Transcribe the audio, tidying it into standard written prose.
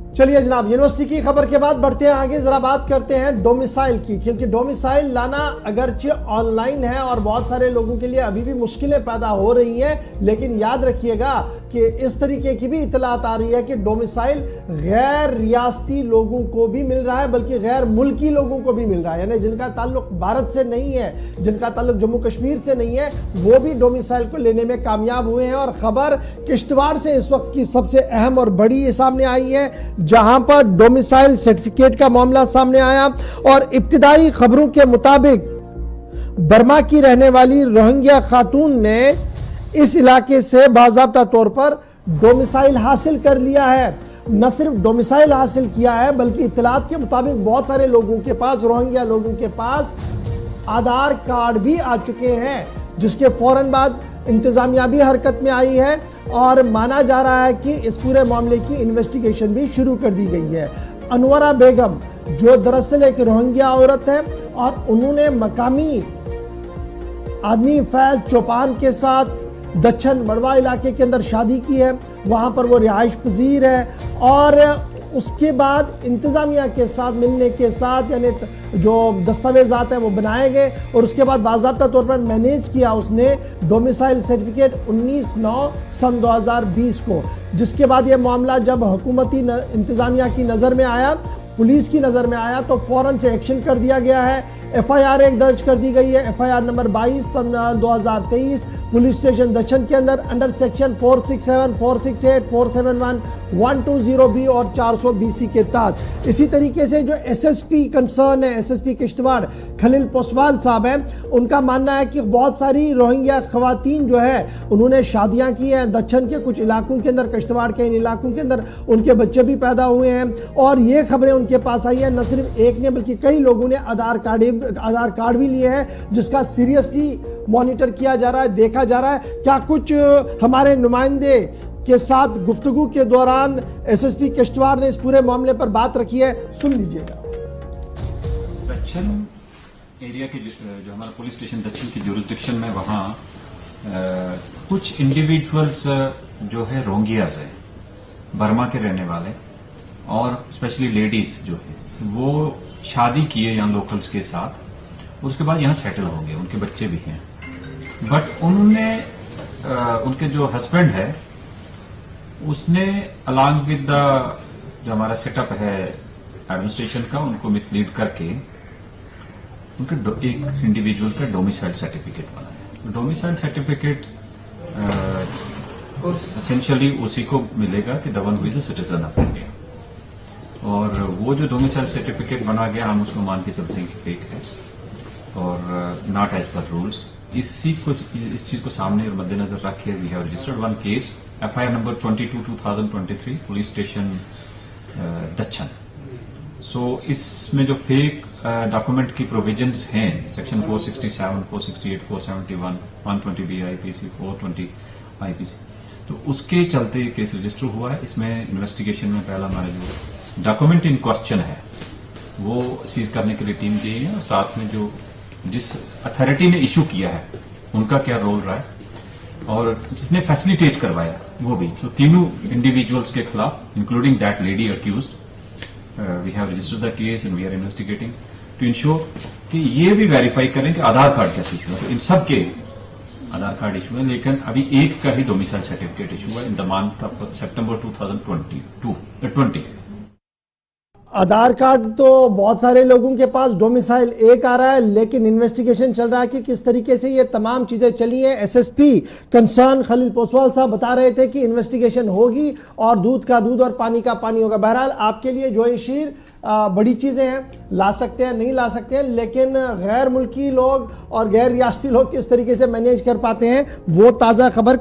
चलिए जनाब, यूनिवर्सिटी की खबर के बाद बढ़ते हैं आगे, जरा बात करते हैं डोमिसाइल की, क्योंकि डोमिसाइल लाना अगरचे ऑनलाइन है और बहुत सारे लोगों के लिए अभी भी मुश्किलें पैदा हो रही हैं, लेकिन याद रखिएगा कि इस तरीके की भी इतलात आ रही है कि डोमिसाइल गैर रियासती लोगों को भी मिल रहा है, बल्कि गैर मुल्की लोगों को भी मिल रहा है, यानी जिनका ताल्लुक भारत से नहीं है, जिनका ताल्लुक जम्मू कश्मीर से नहीं है, वो भी डोमिसाइल को लेने में कामयाब हुए हैं। और खबर किश्तवाड़ से इस वक्त की सबसे अहम और बड़ी सामने आई है, जहां पर डोमिसाइल सर्टिफिकेट का मामला सामने आया और इब्तिदाई खबरों के मुताबिक बर्मा की रहने वाली रोहिंग्या खातून ने इस इलाके से बाज़ाब्ता तौर पर डोमिसाइल हासिल कर लिया है। न सिर्फ डोमिसाइल हासिल किया है, बल्कि इत्तलात के मुताबिक बहुत सारे लोगों के पास, रोहिंग्या लोगों के पास आधार कार्ड भी आ चुके हैं, जिसके फौरन बाद इंतजामिया भी हरकत में आई है और माना जा रहा है कि इस पूरे मामले की इन्वेस्टिगेशन भी शुरू कर दी गई है। अनवरा बेगम, जो दरअसल एक रोहिंग्या औरत है और उन्होंने मकामी आदमी फैज चौपान के साथ दक्षिण मड़वा इलाके के अंदर शादी की है, वहां पर वो रिहाइश पजीर है और उसके बाद इंतजामिया के साथ मिलने के साथ यानी जो दस्तावेजात हैं वो बनाए गए और उसके बाद बाज़ाब्ता तौर पर मैनेज किया उसने डोमिसाइल सर्टिफिकेट 19/9 सन 2020 को, जिसके बाद ये मामला जब हुकूमती इंतजामिया की नज़र में आया, पुलिस की नज़र में आया, तो फौरन से एक्शन कर दिया गया है। FIR एक दर्ज कर दी गई है, FIR नंबर 22 सन 2023 पुलिस स्टेशन दक्षिण के अंदर अंडर सेक्शन 467, 468, 471, 120B और 400BC के तहत। इसी तरीके से जो SSP कंसर्न है, SSP किश्तवाड़ खलील पोसवाल साहब हैं, उनका मानना है कि बहुत सारी रोहिंग्या खवातीन जो है उन्होंने शादियां की हैं दक्षिण के कुछ इलाकों के अंदर, किश्तवाड़ के इन इलाकों के अंदर उनके बच्चे भी पैदा हुए हैं और ये खबरें उनके पास आई है। न सिर्फ एक ने बल्कि कई लोगों ने आधार कार्ड भी लिए हैं, जिसका सीरियसली मॉनिटर किया जा रहा है, देखा जा रहा है। क्या कुछ हमारे नुमाइंदे के साथ गुफ्तगू के दौरान SSP किश्तवाड़ ने इस पूरे मामले पर बात रखी है, सुन लीजिएगा। दक्षिण एरिया के जो हमारा पुलिस स्टेशन दक्षिण की जुरिस्डिक्शन में, वहाँ कुछ इंडिविजुअल्स जो है रोहिंग्यास है, बर्मा के रहने वाले और स्पेशली लेडीज जो है वो शादी किए यहाँ लोकल्स के साथ, उसके बाद यहाँ सेटल हो गए, उनके बच्चे भी हैं, बट उन्होंने उनके जो हस्बैंड है उसने अलॉन्ग विद द जो हमारा सेटअप है एडमिनिस्ट्रेशन का, उनको मिसलीड करके उनके एक इंडिविजुअल का डोमिसाइल सर्टिफिकेट बनाया। डोमिसाइल सर्टिफिकेट एसेंशियली उसी को मिलेगा कि the one who is a citizen of India, और वो जो डोमिसाइल सर्टिफिकेट बना गया हम उसको मान के चलते हैं कि फेक है और नॉट एज पर रूल्स। इस चीज को सामने और मद्देनजर रखे we have registered one case, FIR number 22/2023 police station दक्षिण। सो इसमें जो फेक डॉक्यूमेंट की प्रोविजंस हैं सेक्शन 467, 468, 471, 120B IPC, 420 IPC, तो उसके चलते केस रजिस्टर हुआ है। इसमें इन्वेस्टिगेशन में पहला हमारे जो डॉक्यूमेंट इन क्वेश्चन है वो सीज करने के लिए टीम गई है और साथ में जो जिस अथॉरिटी ने इशू किया है उनका क्या रोल रहा है और जिसने फैसिलिटेट करवाया वो भी। सो तीनों इंडिविजुअल्स के खिलाफ including that lady accused we have registered the case and we are investigating to ensure कि ये भी वेरीफाई करें कि आधार कार्ड कैसे इशू है। तो इन सब के आधार कार्ड इशू है, लेकिन अभी एक का ही डोमिसाइल सर्टिफिकेट इशू है in the month of September 2020। Aadhaar card तो बहुत सारे लोगों के पास डोमिसाइल एक आ रहा है, लेकिन इन्वेस्टिगेशन चल रहा है कि किस तरीके से ये तमाम चीजें चली हैं। SSP कंसर्न खलील पोसवाल साहब बता रहे थे कि इन्वेस्टिगेशन होगी और दूध का दूध और पानी का पानी होगा। बहरहाल आपके लिए जो शीर बड़ी चीजें हैं, ला सकते हैं नहीं ला सकते हैं, लेकिन गैर मुल्की लोग और गैर रियासती लोग किस तरीके से मैनेज कर पाते हैं वो ताज़ा खबर